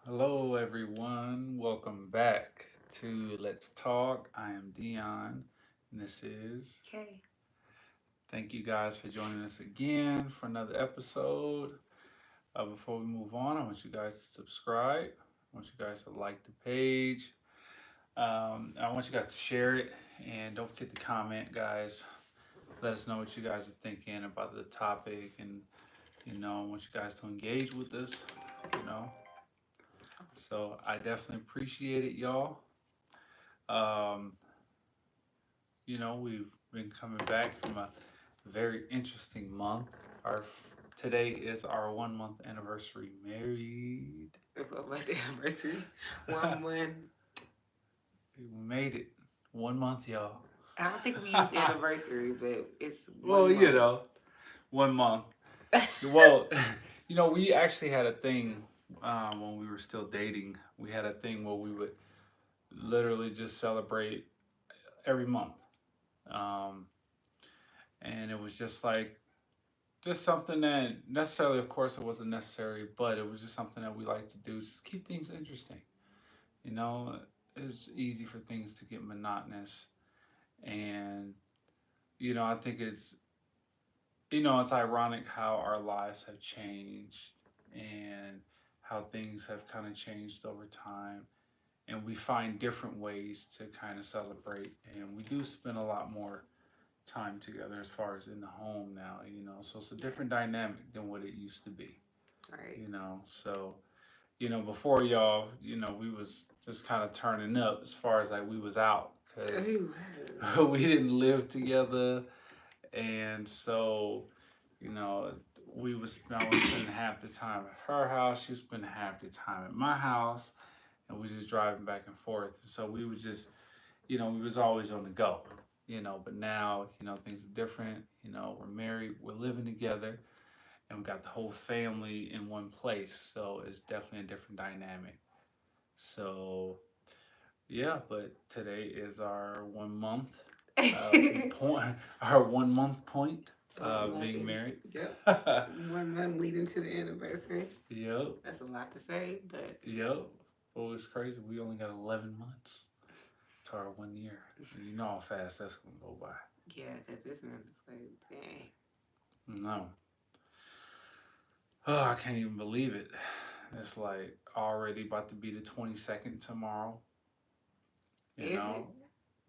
Hello, everyone. Welcome back to Let's Talk. I am Dion, and this is. Okay. Thank you guys for joining us again for another episode. Before we move on, I want you guys to subscribe. I want you guys to like the page. I want you guys to share it, and don't forget to comment, guys. Let us know what you guys are thinking about the topic, and I want you guys to engage with us. You know, so I definitely appreciate it, y'all. Um, we've been coming back from a very interesting month. Today is our 1 month anniversary married. About my anniversary. We 1 month. made it 1 month, y'all. I don't think we use anniversary, but it's Well, 1 month. 1 month. Well, we actually had a thing when we were still dating. We had a thing where we would literally just celebrate every month. Um, and it was just something that necessarily, of course, it wasn't necessary, but it was just something that we like to do, just keep things interesting. You know, it's easy for things to get monotonous, and I think it's ironic how our lives have changed and how things have kind of changed over time, and we find different ways to kind of celebrate, and we do spend a lot more time together as far as in the home now, so it's a different dynamic than what it used to be, Right. so before y'all, we was just kind of turning up as far as like we was out because Ooh. we didn't live together, and so you know I was spending half the time at her house, she was spending half the time at my house, and we just driving back and forth, so we was just we was always on the go, but now, things are different. We're married, we're living together, and we got the whole family in one place. So it's definitely a different dynamic. So yeah, but today is our 1 month point, our 1 month point one month being in. married. Yep. 1 month leading to the anniversary. Yep, That's a lot to say, but yep. Well, it's crazy. We only got 11 months to our 1 year. You know how fast that's gonna go by. yeah, because this month is like, dang. No. Oh, I can't even believe it. It's like already about to be the 22nd tomorrow. You Is it? know?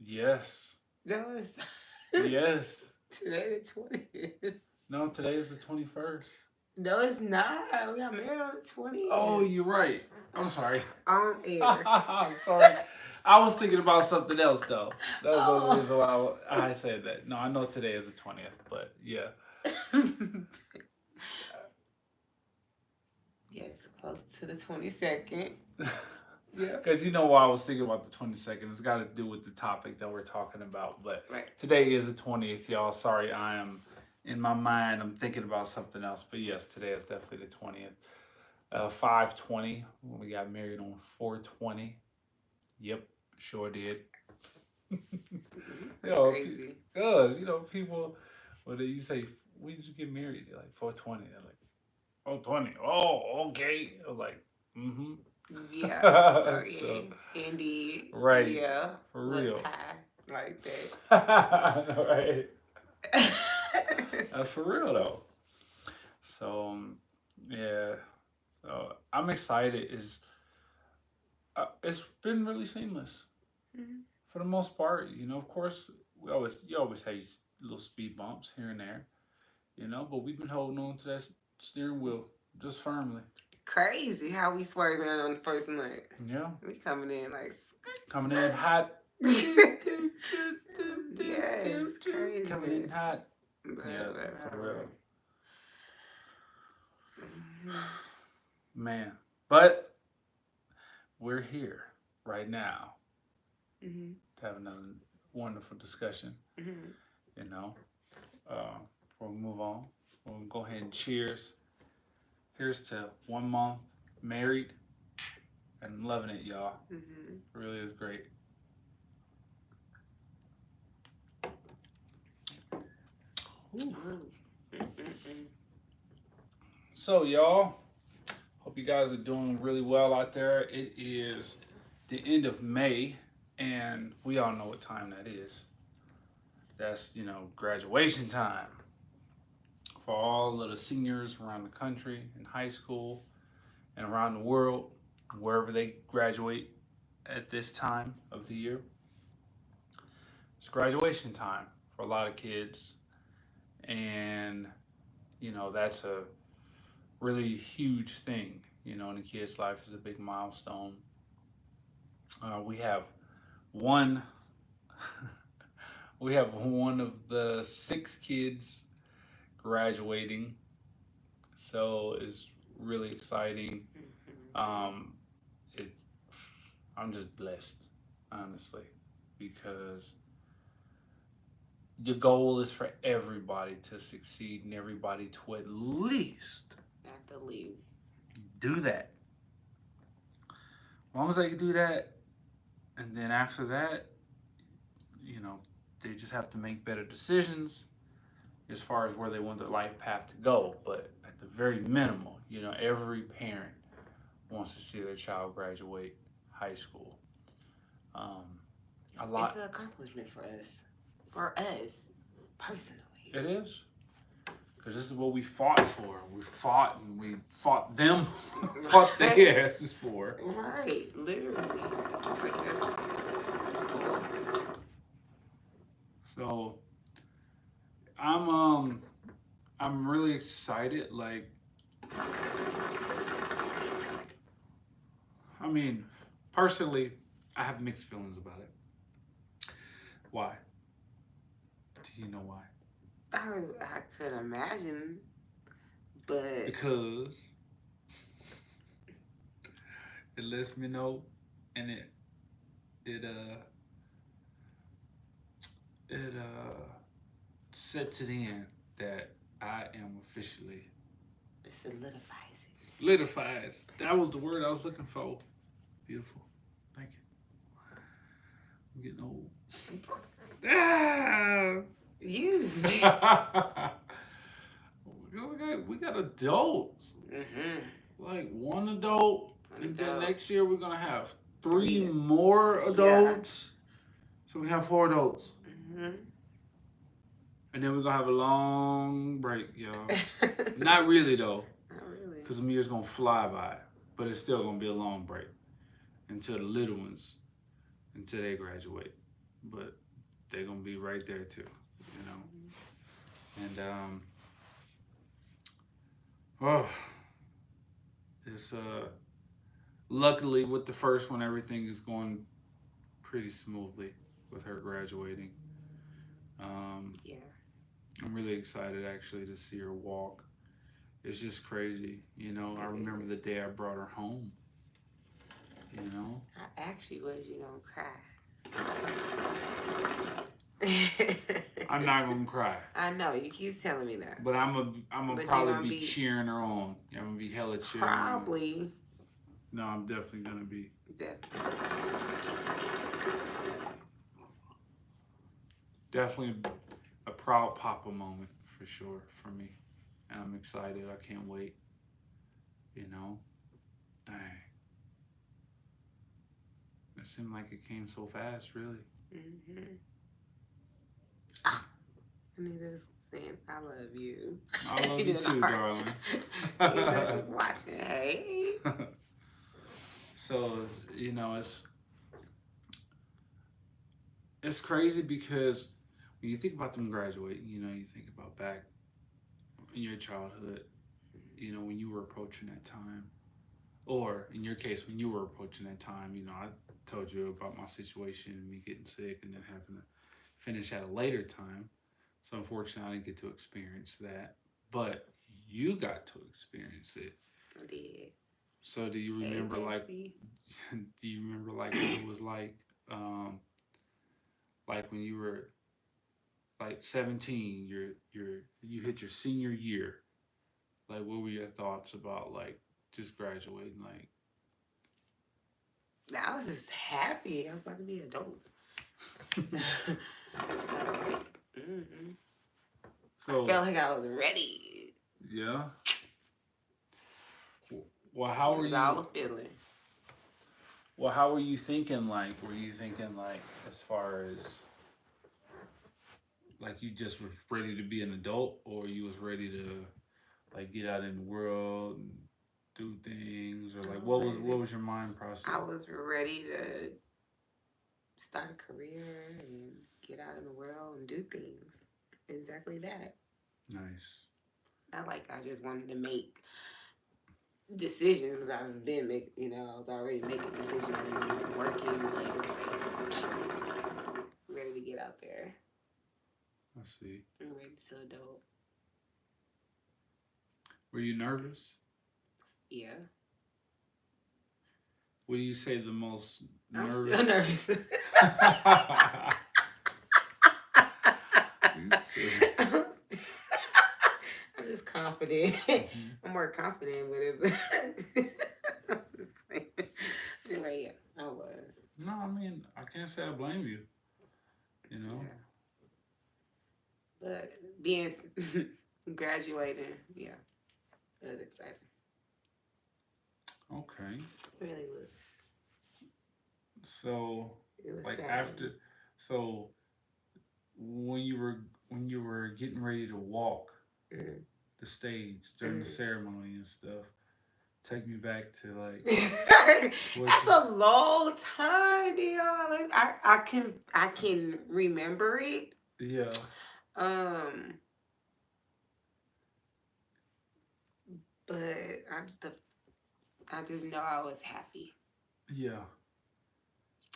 Yes. No, it's Yes. today the 20th. No, today is the 21st. No, it's not. We got married on the Oh, 20th. you're right. I'm sorry. On air. I'm sorry. I was thinking about something else, though. That was the only Oh. reason why I said that. No, I know today is the 20th, but yeah. Yes, close to the 22nd. Yeah. Because you know why I was thinking about the 22nd. It's got to do with the topic that we're talking about. But Right. today is the 20th, y'all. Sorry, I am in my mind. I'm thinking about something else. But yes, today is definitely the 20th. 5/20. We got married on 4/20. Yep, sure did. Crazy. Because, people, when you say, when did you get married? They're like, 4/20. They're like, 4/20. Oh, okay. I'm like, mm hmm. Yeah. Oh, So, yeah. Indeed. right. Yeah. For Looks real. high. Like Right. that. That's for real though. So yeah. So I'm excited. It's been really seamless Mhm. for the most part. Of course, you always have little speed bumps here and there. But we've been holding on to that steering wheel just firmly. Crazy how we swerving on the first month. Yeah. We coming in like Coming in hot. yes, Coming in craziness. hot. Yeah, But for real. alright. Mhm. Man. But we're here right now Mhm. to have another wonderful discussion. Mhm. You know, before we move on, we'll go ahead and cheers. Here's to 1 month married and loving it, y'all. Mhm. It really is great. Ooh. Ooh. Mm-mm-mm. So, y'all, Hope you guys are doing really well out there. It is the end of May, and we all know what time that is. That's, graduation time for all of the seniors around the country, in high school, and around the world, wherever they graduate at this time of the year. It's graduation time for a lot of kids, and, that's a really huge thing, in a kid's life. Is a big milestone. We have one we have one of the six kids graduating, so it's really exciting. um it I'm just blessed, honestly, because the goal is for everybody to succeed and everybody to at least At the least. do that. As long as they can do that, and then after that, you know, they just have to make better decisions as far as where they want their life path to go. But at the very minimal, every parent wants to see their child graduate high school. Um, a It's lot. an accomplishment for us. For us, personally. It is, because this is what we fought for. We fought and we fought them, fought their asses for. Right, literally. Like that's school. So I'm really excited. Like, I mean, personally, I have mixed feelings about it. Why? Do you know why? I could imagine, but Because it lets me know, and it sets it in that I am officially it solidifies it. solidifies. That was the word I was looking for. Beautiful. Thank you. I'm getting old. Ah! Use me. we got adults. Like one adult, and then next year we're gonna have three more adults. So we have four adults. And then we're gonna have a long break, y'all. Not really though, Not really. because the year's gonna fly by. But it's still gonna be a long break until the little ones, until they graduate. But they're gonna be right there too, And it's luckily with the first one, everything is going pretty smoothly with her graduating. Yeah. I'm really excited actually to see her walk. It's just crazy, I remember the day I brought her home. I actually was you gonna cry. I'm not gonna cry. I know you keep telling me that. But I'm gonna probably be cheering her on. I'm gonna be hella cheering. Probably. Her on. No, I'm definitely gonna be. Definitely a proud papa moment for sure for me, and I'm excited. I can't wait. Dang. It seemed like it came so fast, really. Anita's saying, I love you. I love you too, darling. She's watching. Hey. So, it's crazy because when you think about them graduating, you think about back in your childhood, when you were approaching that time. Or in your case, when you were approaching that time, I told you about my situation and me getting sick and then having to finish at a later time. So unfortunately, I didn't get to experience that. But you got to experience it. I did. So do you remember what it was like when you were like 17, you hit your senior year? Like, what were your thoughts about like just graduating? Like, I was just happy. I was about to be an adult. So I felt like I was ready. Yeah. Well, how It were was all you? a feeling. Well, how were you thinking? Like, were you thinking like as far as like you just was ready to be an adult, or you was ready to like get out in the world and do things, or like I was ready to. what was your mind process? I was ready to start a career and get out in the world and do things. Exactly that. Nice. Not like I just wanted to make decisions. I was been making, I was already making decisions and working, but it's like ready to get out there. I see. I'm ready to adult. Were you nervous? Yeah, What do you say the most I'm still nervous? nervous. You silly. I'm just confident. Hmm. I'm more confident with it. I'm just playing. Anyway, yeah, I was. No, I mean I can't say I blame you. You know. Yeah, but being graduating, yeah, it was exciting. Okay. It really was. So It was like saddening. after, so when you were getting ready to walk Mm. the stage during the Mm. ceremony and stuff, take me back to like what That's you. a long time, Dion. Like I can remember it. Yeah. Um, but I just know I was happy. Yeah.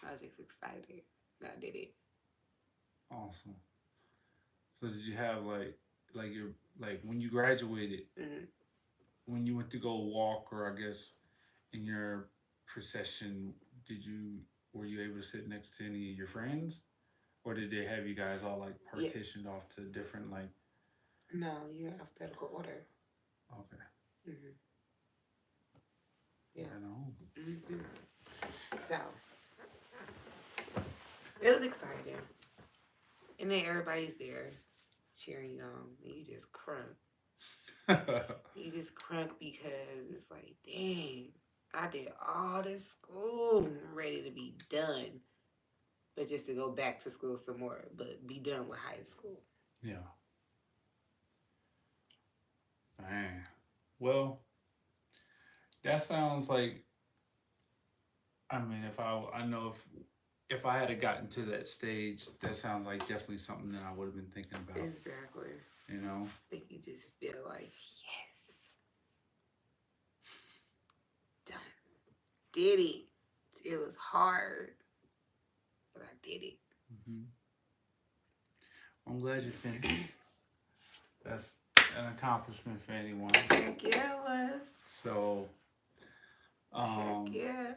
I was just excited that I did it. Awesome. So did you have like your like when you graduated, Mm. when you went to go walk, or I guess in your procession, did you were you able to sit next to any of your friends, or did they have you guys all like Yeah, partitioned off to different like? no, you're in alphabetical order. Okay. Hmm. Yeah. Right on. Hmm. So it was exciting, and then everybody's there cheering you on, and you just crunk. You just crunk because it's like, dang, I did all this school, I'm ready to be done, but just to go back to school some more, but be done with high school. Yeah. Man. Well, that sounds like, I mean, I know if I had gotten to that stage, that sounds like definitely something that I would have been thinking about. Exactly. You know. I think you just feel like, yes, done. Did it. It was hard, but I did it. Hmm. I'm glad you finished. That's an accomplishment for anyone. Heck yeah, it was. So, Heck um, yeah.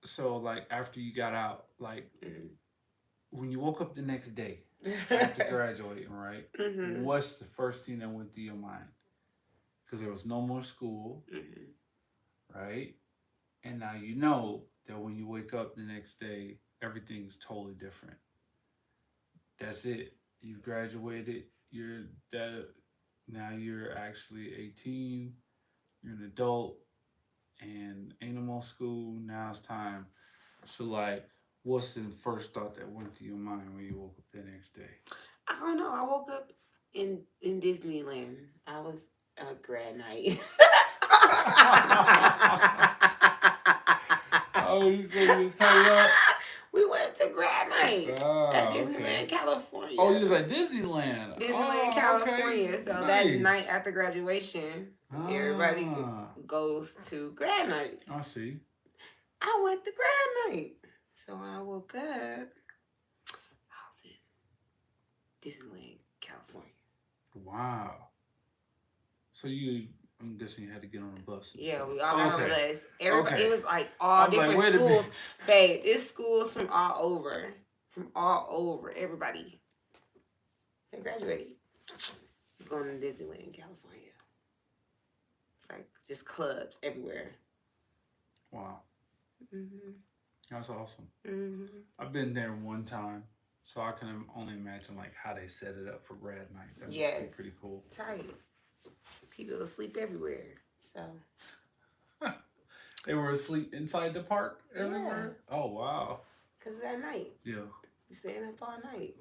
so like after you got out, like Mm. when you woke up the next day after graduating, right? Hmm. What's the first thing that went through your mind? Because there was no more school, Hmm. right? And now you know that when you wake up the next day, everything's totally different. That's it. You graduated. You're that. Now you're actually 18. You're an adult, and ain't no more school. Now it's time. So like, what's the first thought that went through your mind when you woke up the next day? I don't know. I woke up in Disneyland. I was grad night. Oh, you said you turn up. We went to grad night at Oh, okay. Disneyland, Oh, you California. was at Disneyland. Disneyland, Oh, okay. California. So that night Nice. after graduation, everybody Ah, goes to grad night. I see. I went to grad night. So when I woke up, I was in Disneyland, California. Wow. So you, I'm guessing you had to get on a bus and Yeah, stuff. we all got on the Okay. bus. Everybody, Okay. it was like all I'm like, different wait a minute. schools. Babe, it's schools from all over. From all over. Everybody. They graduated. Going to Disneyland, California. It's like just clubs everywhere. Wow. Hmm. That's awesome. Hmm. I've been there one time, so I can only imagine like how they set it up for grad night. That must be Yes. pretty cool. Tight. People asleep everywhere. So They were asleep inside the park yeah, everywhere. Oh wow. cause it's at night. Yeah. You staying up all night.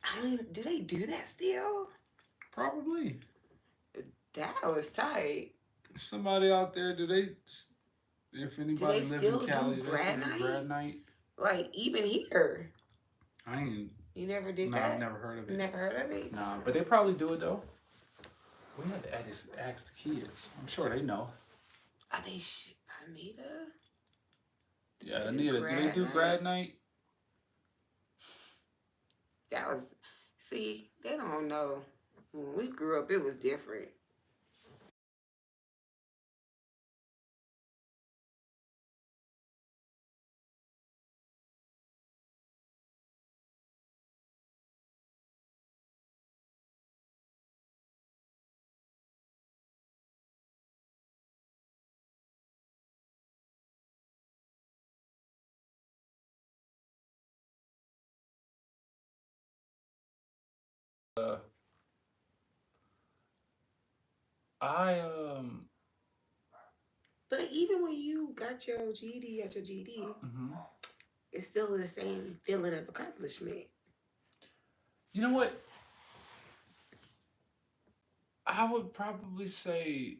I mean, do they do that still? Probably. That was tight. Somebody out there, if Do anybody they lives in still do Cali, they still grad do night? grad night. Like even here, I ain't, you never did no, I've that. never heard of You it. never heard of it? Nah, but they probably do it though. We had to ask the kids. I'm sure they know. Are they Anita? Yeah, They do Anita, do they grad do night. grad night? That was. See, they don't know. When we grew up, it was different. Uh, I But even when you got your GED at your GED, mhm. it's still the same feeling of accomplishment. You know what? I would probably say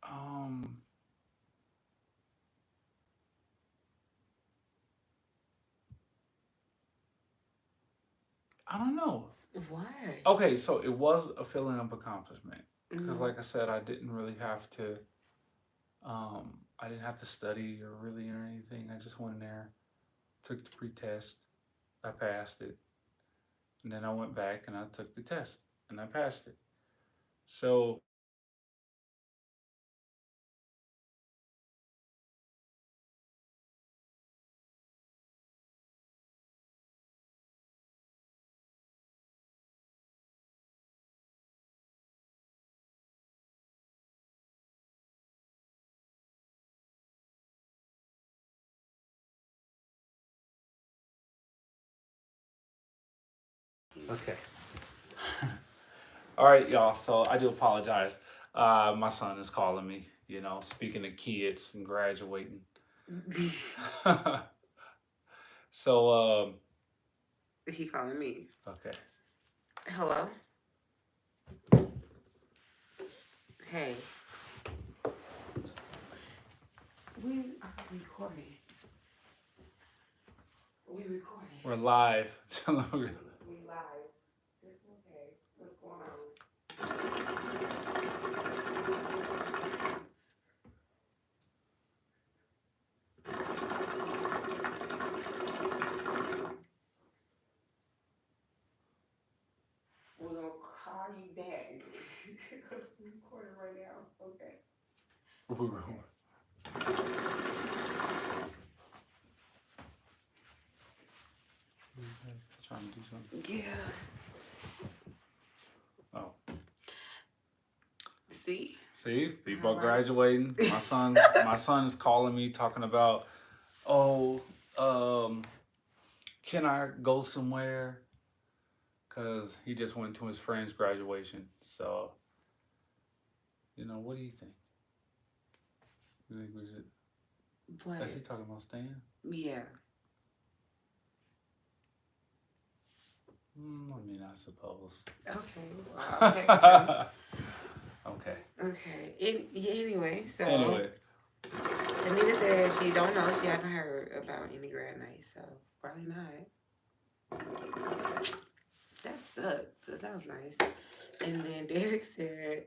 um I don't know. Why? Okay, so it was a feeling of accomplishment because, Mm-hmm. like I said, I didn't really have to. I didn't have to study or really or anything. I just went in there, took the pre-test, I passed it, and then I went back and I took the test and I passed it. So okay, all right, y'all. So I do apologize. My son is calling me. Speaking of kids and graduating. So He calling me. okay. Hello. Hey. We are recording. We recording. We're live. We live. It's okay. What's going on? We're gonna call you back because we're recording right now. Okay. Trying to do something. Yeah. Oh, See? see, people All are right. graduating. My son is calling me talking about, oh, um, can I go somewhere? Cause he just went to his friend's graduation. So, what do you think? You think we should? Is he But talking about staying? yeah. I mean, I suppose. Okay. Well, I'll text him. Okay. Okay. Anyway, so Anyway, Anita said she don't know. She haven't heard about any grad night, so probably not. That sucked. That was nice. And then Derek said,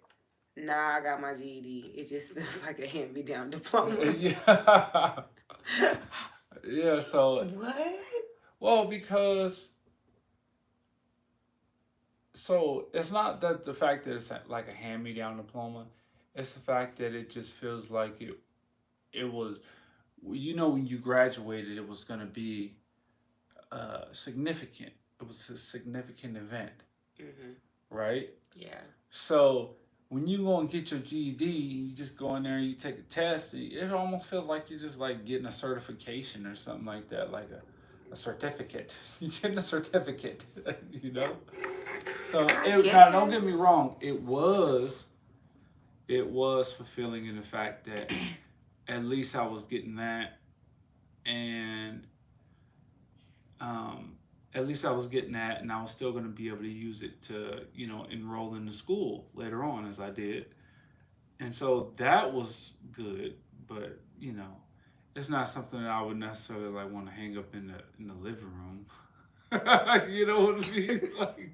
"Nah, I got my GED. It just feels like a hand-me-down diploma." yeah, yeah. So, What? well, because it's not that the fact that it's like a hand-me-down diploma. It's the fact that it just feels like it was. When you graduated, it was going to be significant. It was a significant event, Mhm. right? Yeah. So when you go and get your GED, you just go in there and you take a test. It almost feels like you're just like getting a certification or something like that, like a a certificate. You're getting a certificate, you know. So I now, don't guess. get me wrong. It was fulfilling in the fact that at least I was getting that, and um, at least I was getting that, and I was still going to be able to use it to, enroll in the school later on as I did, and so that was good. But it's not something that I would necessarily like want to hang up in the living room. You know what I mean? Like,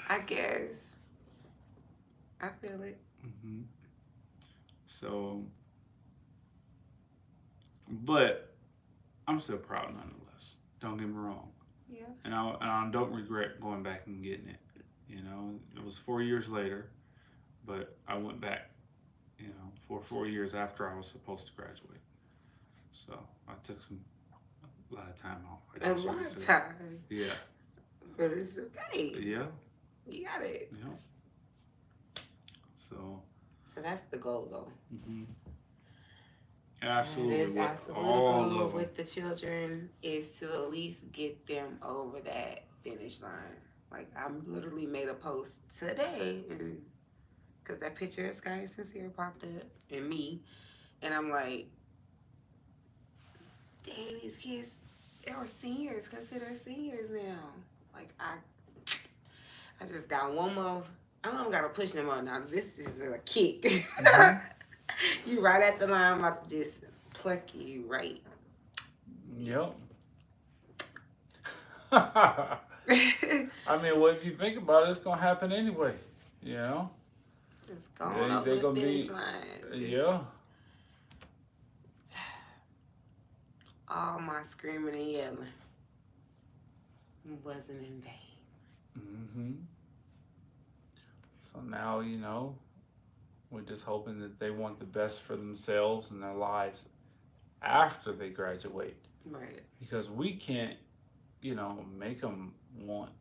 I guess. I feel it. hmm so, but I'm still proud nonetheless. Don't get me wrong, Yeah. and I don't regret going back and getting it. It was 4 years later, but I went back. For 4 years after I was supposed to graduate. So I took a lot of time off. Like I A was trying lot to of say. time. Yeah. But it's okay. Yeah. You got it. Yeah. So. So that's the goal, though. hmm That Absolutely. is With absolutely the all goal of them. with the children is to at least get them over that finish line. Like, I'm literally made a post today, and because that picture of Sky and Sincere popped up and me, and I'm like, dang, these kids, they are seniors, considered seniors now. Like, I just got one more. I don't gotta push them on now. This is a kick. hmm You right at the line, I'm about to just pluck you right. Yep. I mean, well, if you think about it, it's gonna happen anyway. You know, Just going they over they the gonna finish be. line. Just Yeah. all my screaming and yelling wasn't in vain. hmm So now we're just hoping that they want the best for themselves and their lives after they graduate, Right. because we can't make them want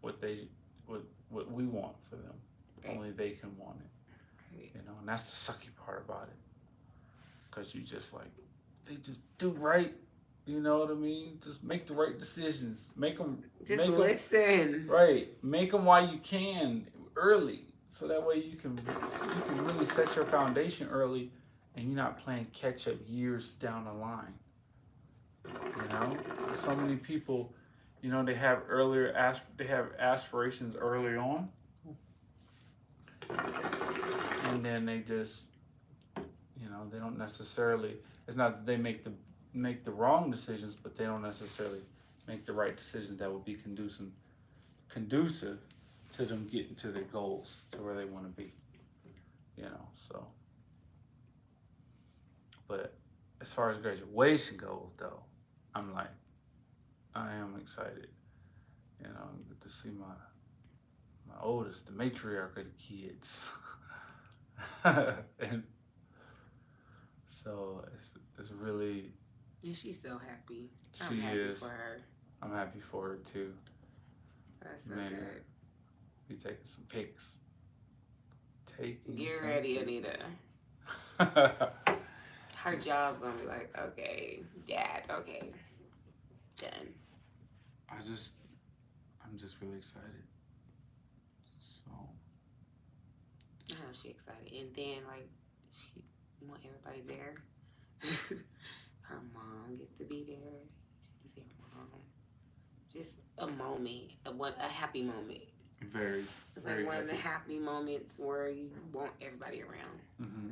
what they what we want for them. Right. Only they can want it. Right. And that's the sucky part about it, because you just like they just do right. You know what I mean? Just make the right decisions. Just make them listen. right. Make them while you can early, so that way you can really set your foundation early, and you're not playing catch up years down the line. So many people, they have aspirations early on, and then they just they don't necessarily. It's not that they make the wrong decisions, but they don't necessarily make the right decisions that would be conducive to them getting to their goals, to where they want to be. So. But as far as graduation goes, though, I'm like, I am excited. Get to see my oldest, the matriarch of the kids, and so it's really. And she's so happy. I'm She happy is. for her. I'm happy for her too. That's so Man, good. be taking some pics. Get ready, Anita. Her jaw's gonna be like, okay, Dad, okay, done. I'm just really excited. So. I know she excited, and then like she want everybody there. Her mom get to be there. She's her mom. Just a moment, a happy moment. Very. It's very like one of the happy. happy moments where you want everybody around. Mm-hmm.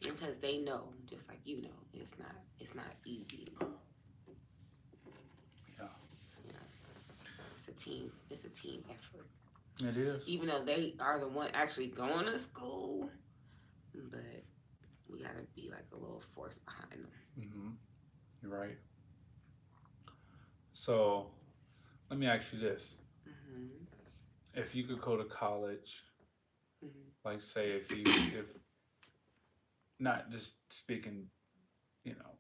Because they know, just like it's not easy. Yeah. It's a team effort. It is. Even though they are the one actually going to school, but we gotta be like a little force behind them. Mm-hmm. You're right. So, let me ask you this: Mm-hmm. if you could go to college, Mm-hmm. like say if not just speaking, you know,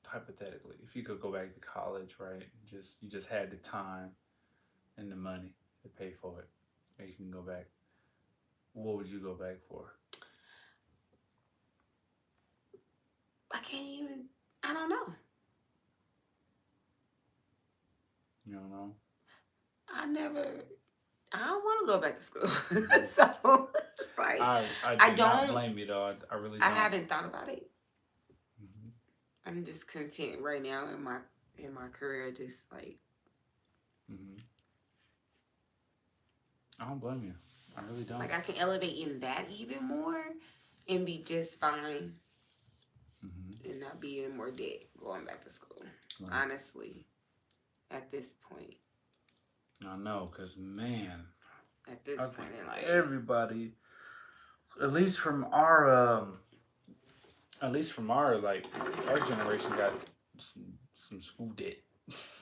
hypothetically, if you could go back to college, right? You just had the time and the money to pay for it, and you can go back. What would you go back for? I can't even. I don't know. You know. I never. I don't want to go back to school. So it's like I I do not don't. blame you, though. I really I don't. haven't thought about it. Hmm. I'm just content right now in my career. Just like Hmm. I don't blame you. I really don't. I can elevate in that even more, and be just fine, Hmm. and not be in more debt going back to school. Right. Honestly, at this point, I know, cause man, at this I point think in life, everybody, at least from our, like our generation, got some school debt.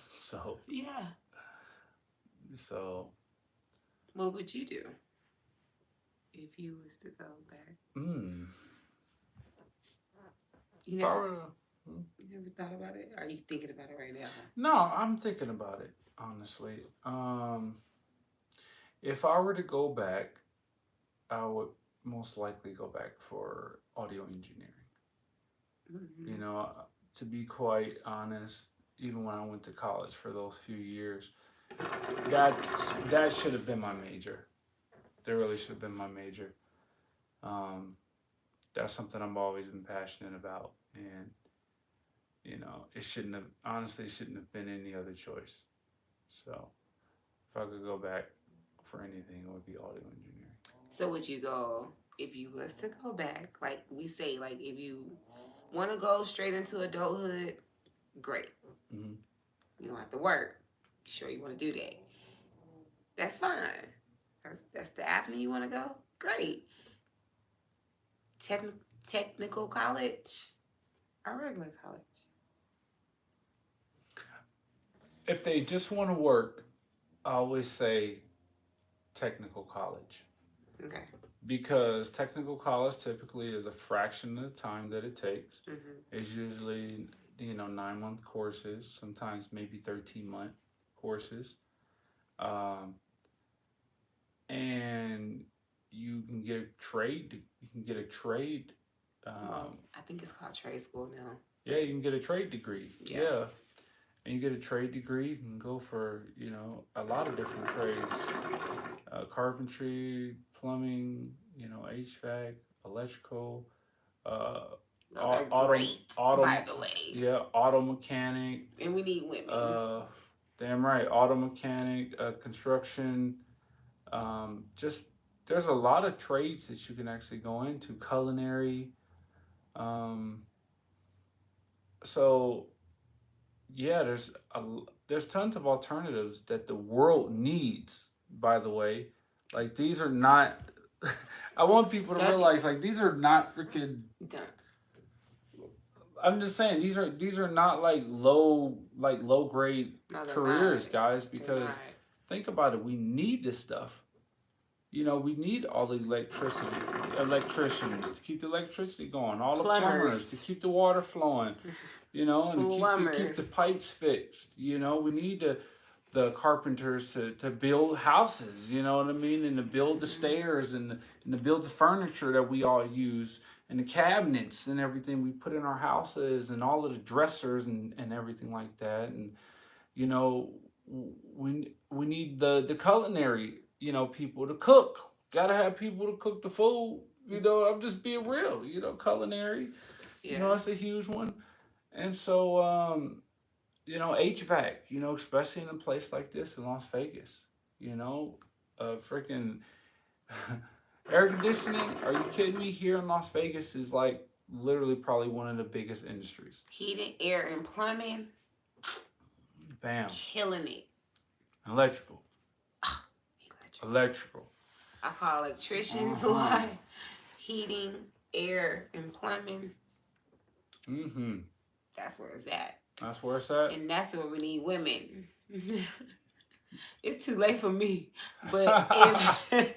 So yeah. so. What would you do if you was to go back? Mm, You if I never, were to, hmm? you never thought about it? Are you thinking about it right now? No, I'm thinking about it honestly. If I were to go back, I would most likely go back for audio engineering. You Mm-hmm. know, to be quite honest, even when I went to college for those few years, that that should have been my major. That really should have been my major. Um, that's something I've always been passionate about, and it shouldn't have honestly shouldn't have been any other choice. So if I could go back for anything, it would be audio engineering. So would you go if you was to go back? Like we say, like if you want to go straight into adulthood, great. Mm-hmm. You don't have to work. Sure, you want to do that. That's fine. That's the avenue you want to go. Great. Techn- Technical college or regular college. If they just want to work, I always say technical college Okay. because technical college typically is a fraction of the time that it takes. Mm-hmm. It's usually 9-month courses, sometimes maybe 13-month courses, um, and you can get a trade. You can get a trade. Well, Um, I think it's called trade school now. yeah, you can get a trade degree. Yeah. Yeah, and you get a trade degree. You can go for a lot of different trades: carpentry, plumbing, HVAC, electrical, uh, Those are auto, great, by auto, the way. yeah, auto mechanic. And we need women. Uh, damn right, auto mechanic, construction. Just there's a lot of trades that you can actually go into. Culinary. Um, so yeah, there's tons of alternatives that the world needs. By the way, like these are not. I want people to Judging. realize like these are not freaking. Done. I'm just saying these are not like low grade No, they're not. careers, guys. They're not. Because think about it, we need this stuff. We need all the electricians to keep the electricity going, all the plumbers to Plumbers. keep the water flowing, and to keep the Plumbers. pipes fixed. We need the carpenters to build houses, you know what I mean, and to build the Mm-hmm. stairs and to build the furniture that we all use and the cabinets and everything we put in our houses and all of the dressers and everything like that. And you know we need the culinary people to cook. Gotta have people to cook the food. I'm just being real. Culinary, Yeah. that's a huge one. And so HVAC, especially in a place like this in Las Vegas, freaking air conditioning, are you kidding me? Here in Las Vegas is like literally probably one of the biggest industries. Heating, air, and plumbing. Bam. Killing it. Electrical. Ah, Electrical. I call electricians a lot. Heating, air, and plumbing. Mm-hmm. That's where it's at. That's where it's at. And that's where we need women. It's too late for me. But if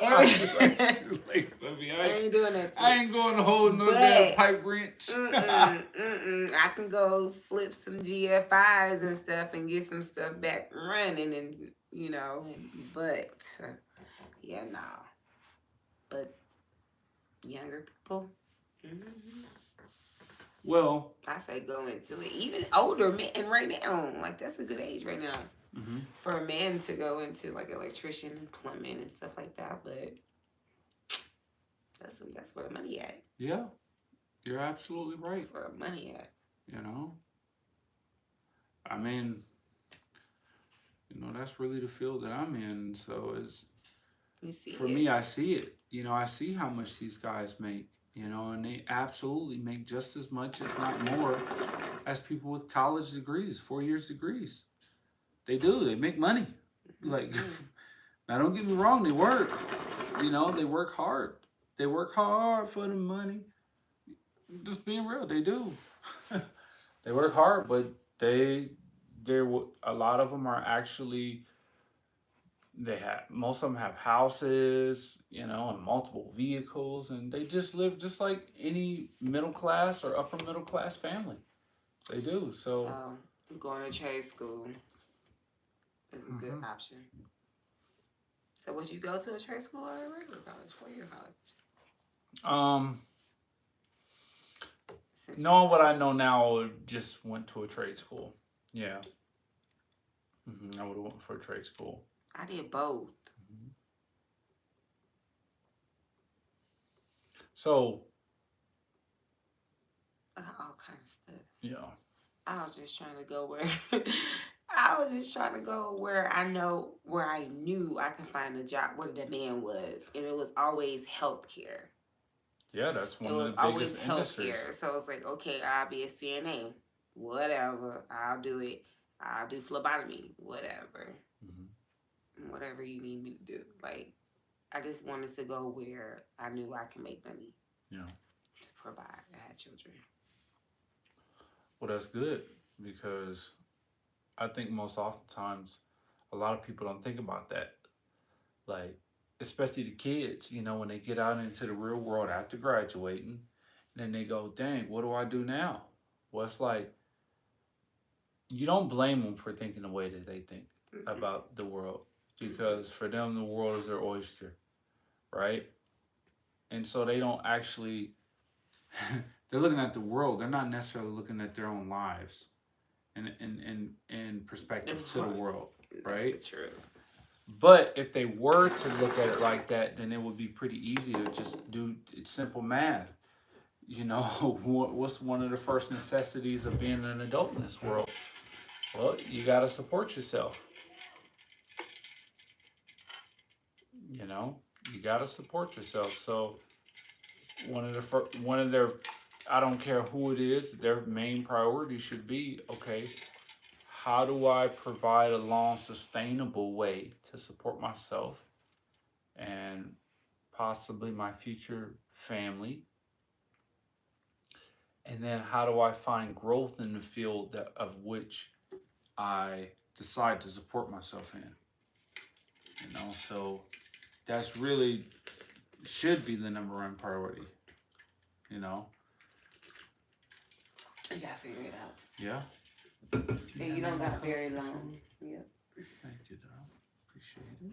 It's too late for me. I ain't doing that too. I ain't going to hold no damn pipe wrench. I can go flip some GFIs and stuff and get some stuff back running but yeah, no. But younger people, Well, I say go into it. Even older men right now, like that's a good age right now hmm for a man to go into like electrician and plumbing and stuff like that. But that's where the money at. yeah, you're absolutely right. That's where the money at. You know, I mean, that's really the field that I'm in. So it's You see for me, it. I see it. I see how much these guys make. And they absolutely make just as much, if not more, as people with college degrees, 4 years degrees. They do. They make money. Like, Mm-hmm. now don't get me wrong. They work. They work hard. They work hard for the money. Just being real, they do. They work hard, but they're a lot of them are actually they have most of them have houses, and multiple vehicles, and they just live just like any middle class or upper middle class family. They do. So, So going to trade school is a good mhm. option. So would you go to a trade school or a regular college, 4 year college? um, Since you knowing what I know now, I just went to a trade school. Yeah, I would have went for a trade school. I did both. Mhm. So, All kind of stuff. yeah, I was just trying to go where I was just trying to go where I know where I knew I could find a job where the demand was, and it was always healthcare. yeah, that's It one of was the always biggest industries. healthcare. So it's like, okay, I'll be a CNA, whatever. I'll do it. I'll do phlebotomy, Hmm whatever you need me to do. Like I just wanted to go where I knew I could make money Yeah. to provide. I had children. Well, that's good because I think most oftentimes a lot of people don't think about that. Like, especially the kids, when they get out into the real world after graduating, then they go, dang, what do I do now? Well, it's like, you don't blame them for thinking the way that they think Mm-mm, about the world mm-mm. because for them, the world is their oyster, right? And so they don't actually, they're looking at the world. They're not necessarily looking at their own lives and perspective to the world, That's the right? truth. But if they were to look at it like that, then it would be pretty easy to just do it's simple math. What's one of the first necessities of being an adult in this world? Well, you got to support yourself. You know, you got to support yourself. So one of their, I don't care who it is, their main priority should be okay. How do I provide a long, sustainable way to support myself and possibly my future family? And then how do I find growth in the field of which I decide to support myself in? So that's really should be the number one priority. You know, You gotta figure it out. yeah. And you don't got very long. Yep. Thank you, Dom. Appreciate it.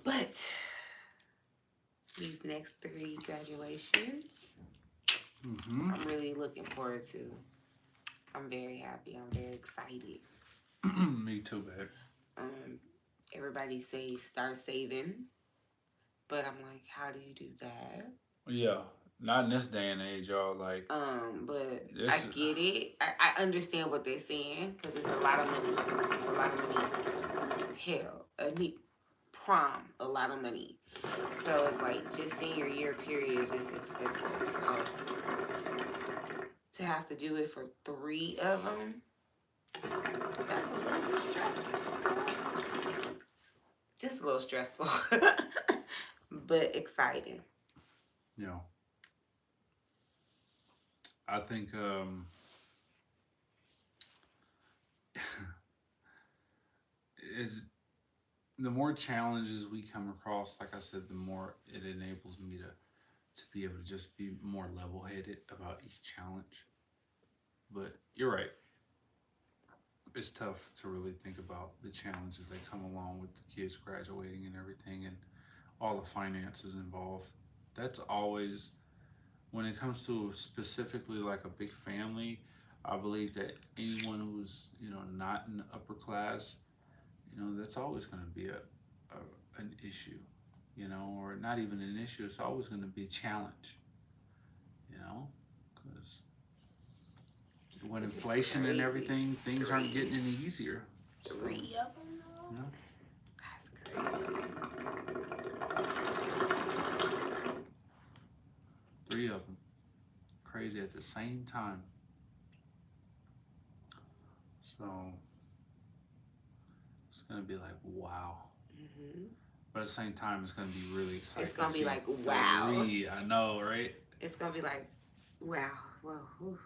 But these next 3 graduations, Mm-hmm. I'm really looking forward to. I'm very happy. I'm very excited. Me too, babe. Um, everybody say start saving, but I'm like, how do you do that? Yeah, not in this day and age, y'all. Like But I this. get it. I understand what they're saying because it's a lot of money. It's a lot of money. Hell, prom, a lot of money. So it's like just senior year period is just expensive. So to have to do it for 3 of them, that's a little bit stressful. Just a little stressful, but exciting. You know, I think is the more challenges we come across, like I said, the more it enables me to be able to just be more level headed about each challenge. But you're right. It's tough to really think about the challenges that come along with the kids graduating and everything. And all the finances involved. That's always, when it comes to specifically like a big family, I believe that anyone who's, not in the upper class, that's always going to be an issue, or not even an issue. It's always going to be a challenge, because when This is inflation and crazy. everything, things aren't Three. getting any easier. So, 3 of them, you though? know, That's crazy. 3 of them, crazy at the same time. So it's gonna be like wow. Hmm. But at the same time, it's gonna be really exciting It's to gonna be see like, wow. 3. I know, right? It's gonna be like, wow. Well, whew,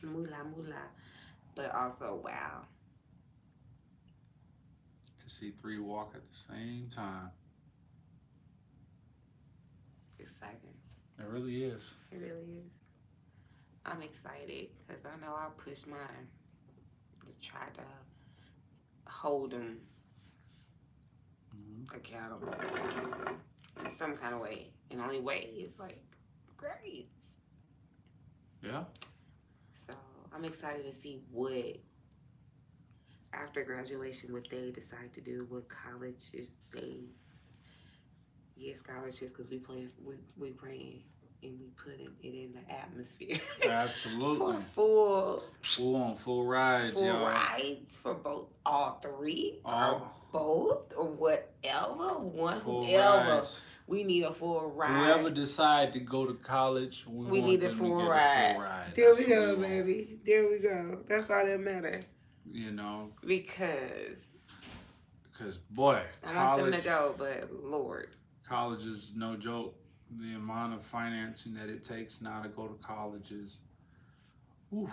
moolah, moolah. But also, wow. To see 3 walk at the same time, Exciting. it really is. It really is. I'm excited because I know I'll push mine to try to hold them Hmm. accountable in some kind of way. And the only way is like grades. Yeah. So I'm excited to see what after graduation what they decide to do, what colleges they get scholarships because we praying and we putting it in the atmosphere Absolutely. for full Full rides, full y'all. rides for both all three or All both or whatever one full whoever rides. we need a full Whoever ride. decide to go to college, we We want need a them to full get a ride. full ride. There That's we what we go, want. baby. There we go. That's all that matters. You know, Because because boy, I want them college, to go, but Lord. college is no joke. The amount of financing that it takes now to go to college is, oof,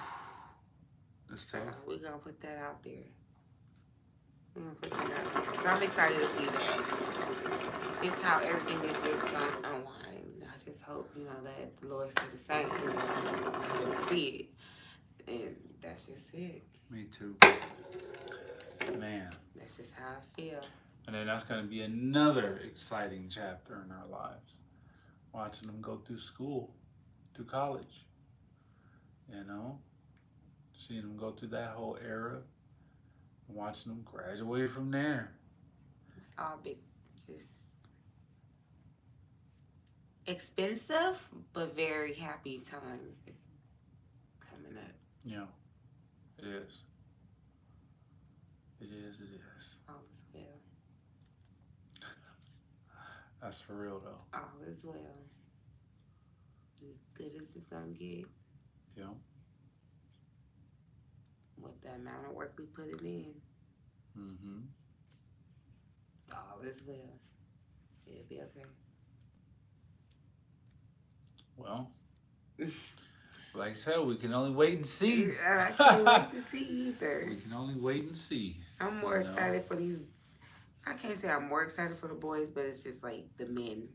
that's So tough. we're gonna put that out there. We're gonna put that out there. So I'm excited to see that. Just how everything is just gonna unwind. I just hope, that the Lord said the same. To see it. And that's just it. Me too. Man. That's just how I feel. And then that's going to be another exciting chapter in our lives. Watching them go through school, through college, you know, seeing them go through that whole era, and watching them graduate from there. It's all big, just expensive, but very happy time coming up. Yeah, it is. It is, it is. All is well. That's for real though. All is well. As good as it's gonna get. Yeah. With the amount of work we put it in. Mm-hmm. All is well. It'll be okay. Well, like I said, we can only wait and see. I can't wait to see either. We can only wait and see. I'm more excited for these. I can't say I'm more excited for the boys, but it's just like the men.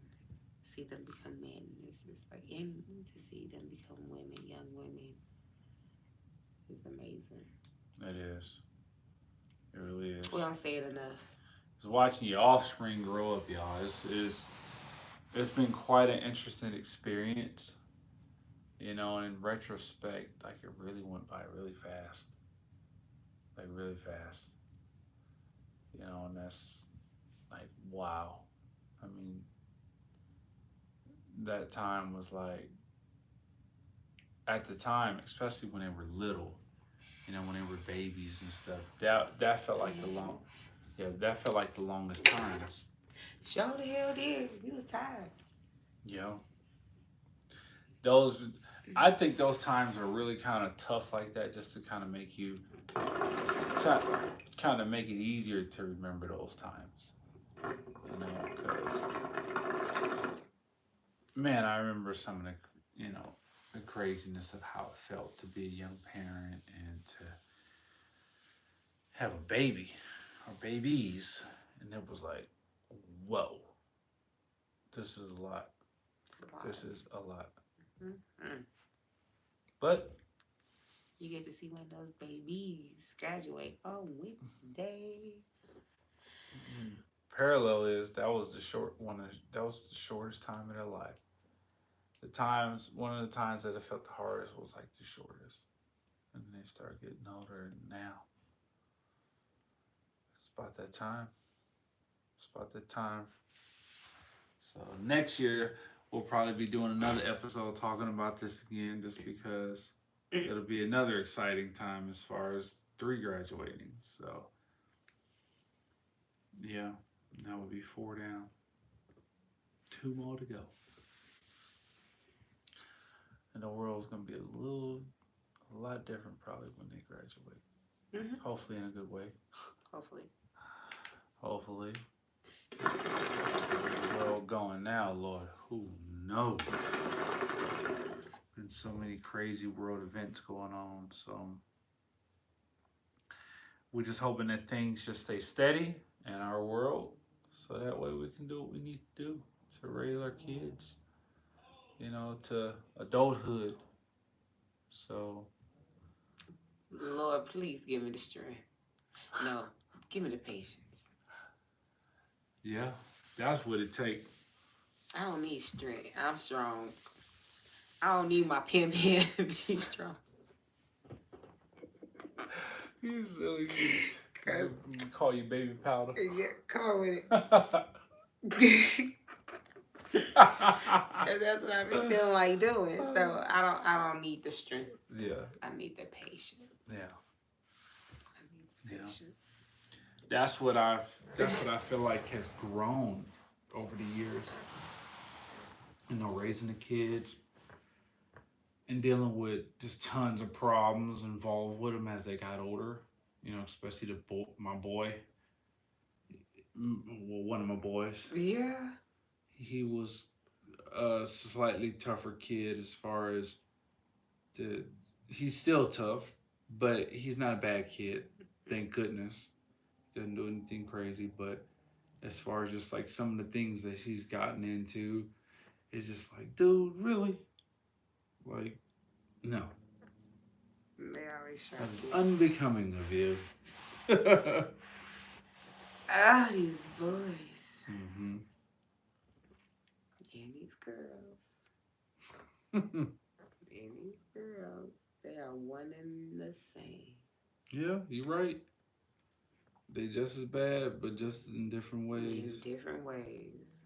See them become men. It's just like, and to see them become women, young women, is amazing. It is. It really is. We don't say it enough. It's watching your offspring grow up, y'all. It's been quite an interesting experience. And in retrospect, like it really went by really fast. Like really fast. And that's like wow. I mean, that time was like at the time, especially when they were little, when they were babies and stuff. That felt like that felt like the longest times. Sure the hell did. You was tired. Those, I think those times are really kind of tough like that, just to kind of make you, kind of make it easier to remember those times. Because man, I remember some of the craziness of how it felt to be a young parent and to have a baby or babies, and it was like, whoa, this is a lot. This is a lot. Mm-hmm. But you get to see one of those babies graduate on Wednesday. parallel is that was the short one. That was the shortest time in their life. The times, one of the times that it felt the hardest was like the shortest, and then they start getting older. And now it's about that time. It's about that time. So next year we'll probably be doing another episode talking about this again, just because it'll be another exciting time as far as three graduating. So yeah, that would be four down, two more to go, and the world's gonna be a lot different probably when they graduate. Mm-hmm. Hopefully in a good way. Hopefully. Hopefully. The world going now, Lord, who knows? Been so many crazy world events going on, so we're just hoping that things just stay steady in our world, so that way we can do what we need to do to raise our kids, to adulthood. So Lord, please give me the strength. No, give me the patience. yeah, that's what it takes. I don't need strength. I'm strong. I don't need my pen to be strong. You silly kid. Call you baby powder. Yeah, come on with it. That's what I've been feeling like doing. So I don't need the strength. Yeah. I need the patience. Yeah. I need the patience. That's what I feel like has grown over the years. Raising the kids and dealing with just tons of problems involved with them as they got older. Especially my boy. Well, one of my boys. Yeah. He was a slightly tougher kid as far as the. He's still tough, but he's not a bad kid. Thank goodness. Doesn't do anything crazy, but as far as just like some of the things that he's gotten into, it's just like, dude, really? Like, no. They always shock That is you. unbecoming of you. Ah, these boys. Mm-hmm. And these girls. And these girls. They are one and the same. Yeah, you're right. They just as bad, but just in different ways. In different ways.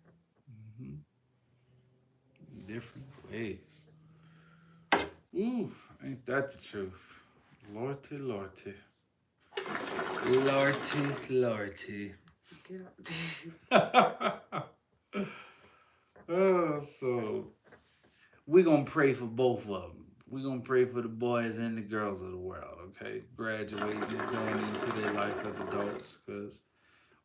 Mm-hmm. Different ways. Ooh, ain't that the truth? Lordy, lordy. Lordy, lordy. So we're gonna pray for both of them. We're gonna pray for the boys and the girls of the world, okay? Graduating and going into their life as adults, because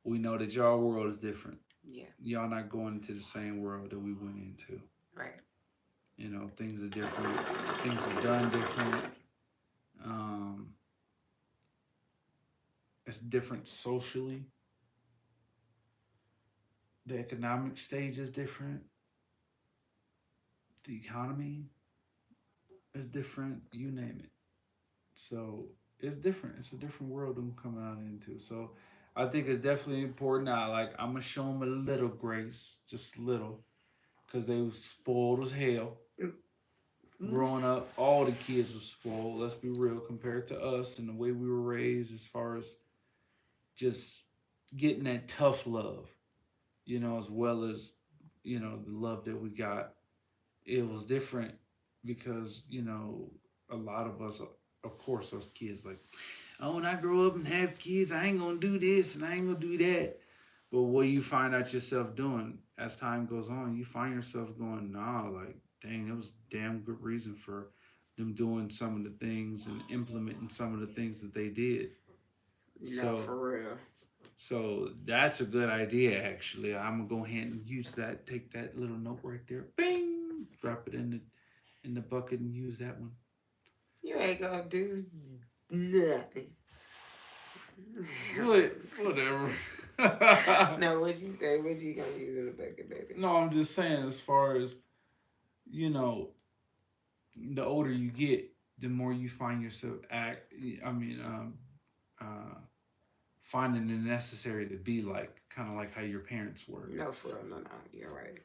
we know that y'all world is different. Yeah. Y'all not going into the same world that we went into. Right. Things are different. Things are done different. It's different socially. The economic stage is different. The economy is different. You name it. So it's different. It's a different world I'm coming out into. So I think it's definitely important. I'm gonna show them a little grace, just a little, because they were spoiled as hell. Growing up, all the kids were spoiled. Let's be real, compared to us and the way we were raised, as far as just getting that tough love, as well as the love that we got. It was different because a lot of us, of course, us kids like, oh, when I grow up and have kids, I ain't gonna do this and I ain't gonna do that. But what you find out yourself doing as time goes on, you find yourself going, nah, like, dang, it was a damn good reason for them doing some of the things and implementing some of the things that they did. No, for real. So that's a good idea, actually. I'm gonna go ahead and use that. Take that little note right there, bing, drop it in the bucket and use that one. You ain't gonna do nothing. Whatever. No, what you say? What you gonna use in the bucket, baby? No, I'm just saying, as far as the older you get, the more you find yourself finding it necessary to be like, kind of like how your parents were. No, for real, no, you're right.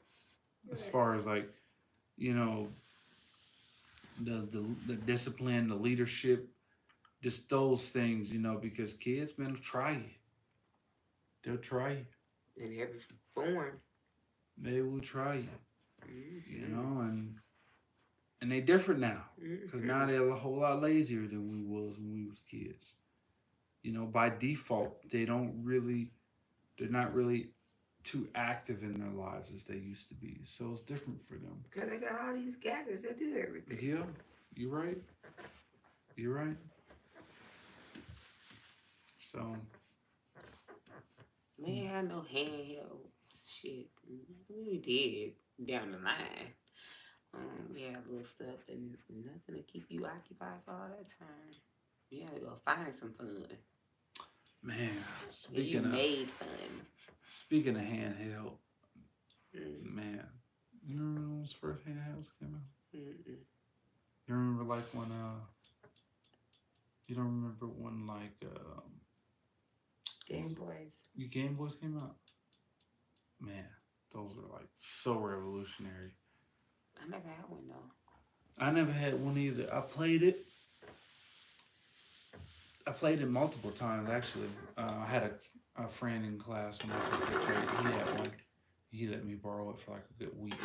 As far as like, you know, the discipline, the leadership, just those things, because kids, man, will try you. They'll try you. In every form. They will try you. Mm-hmm. And they different now, because Mm-hmm. now they're a whole lot lazier than we was when we was kids. By default, they're not really too active in their lives as they used to be. So it's different for them. Because they got all these gadgets that do everything. Yeah, you're right. You're right. So, We ain't had no handheld shit. We did down the line. We had little stuff and nothing to keep you occupied for all that time. You had to go find some fun. man, You made fun. speaking of handheld, Mm. man, you remember when those first handhelds came out? Mm-mm. You remember like when you don't remember when like Game Boys. your Game Boys came out? Man, those were like so revolutionary. I never had one though. I never had one either. I played it multiple times actually. I had a friend in class when I was in fifth grade. He had one. He let me borrow it for like a good week.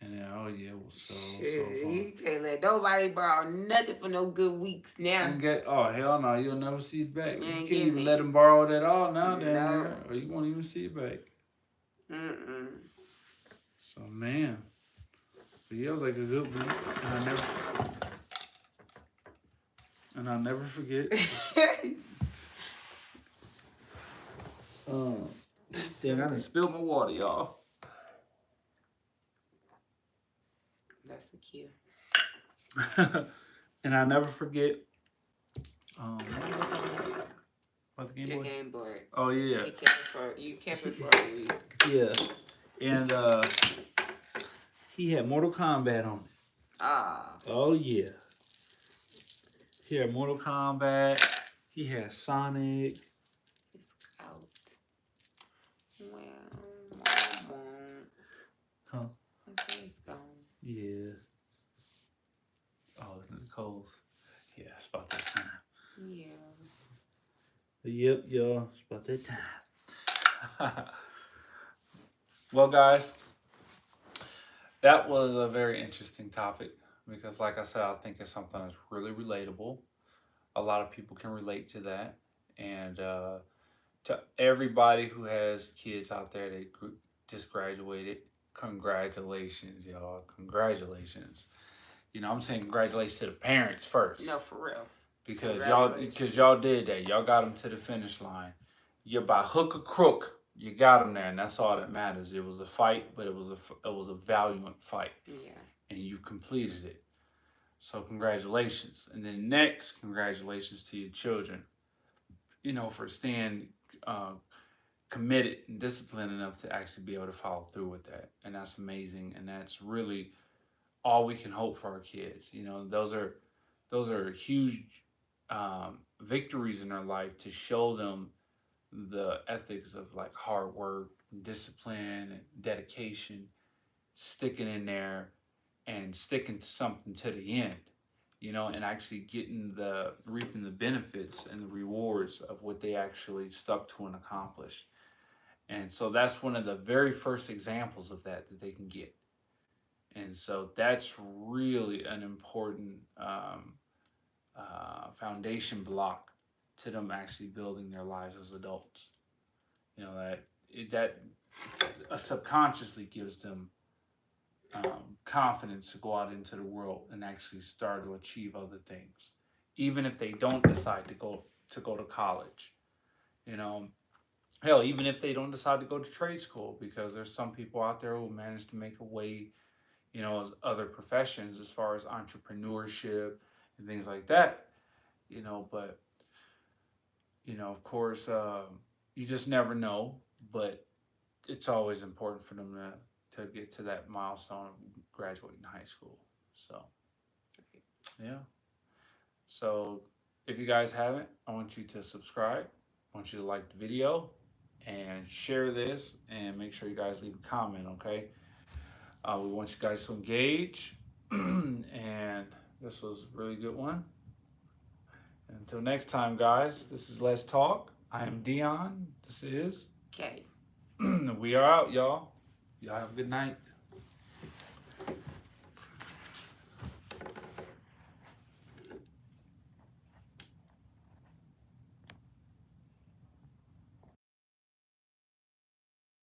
And then, oh yeah, it was so fun. You can't let nobody borrow nothing for no good weeks now. Oh hell no, you'll never see it back. You You ain't can't even me. let him borrow it at all now, damn No. near, or you won't even see it back. Mm-mm. So man, but yeah, it was like a good week, and I'll never forget. Dang, I done spilled my water, y'all. That's the cue. And I'll never forget. What was I talking about the Game Your Boy? Game Boy. Oh yeah. You kept it for a week. Yeah. And he had Mortal Kombat on it. Ah. Oh yeah. He had Mortal Kombat. He had Sonic. It's out. Well, Huh? It's gone. Yeah. Oh, the Coles. Yeah, it's about that time. Yeah. Yep, y'all. It's about that time. Well, guys, that was a very interesting topic because, like I said, I think it's something that's really relatable. A lot of people can relate to that. And to everybody who has kids out there that just graduated, congratulations, y'all. Congratulations. I'm saying congratulations to the parents first. No, for real. Because y'all did that. Y'all got them to the finish line. You by hook or crook, you got them there, and that's all that matters. It was a fight, but it was a valiant fight. Yeah. And you completed it. So congratulations. And then next, congratulations to your children. For staying committed and disciplined enough to actually be able to follow through with that. And that's amazing. And that's really all we can hope for our kids. Those are huge victories in their life to show them the ethics of like hard work, discipline, and dedication, sticking in there and sticking to something to the end, and actually reaping the benefits and the rewards of what they actually stuck to and accomplished. And so that's one of the very first examples of that they can get. And so that's really an important foundation block to them actually building their lives as adults. That subconsciously gives them confidence to go out into the world and actually start to achieve other things, even if they don't decide to go to college. You know, hell, even if they don't decide to go to trade school, because there's some people out there who manage to make a way, as other professions as far as entrepreneurship and things like that. But of course, you just never know. But it's always important for them to get to that milestone of graduating high school. So, yeah. So, if you guys haven't, I want you to subscribe. I want you to like the video and share this, and make sure you guys leave a comment, okay? We want you guys to engage, and this was a really good one. Until next time, guys, this is Let's Talk. I am Dion. This is Okay. we are out, y'all. Y'all have a good night.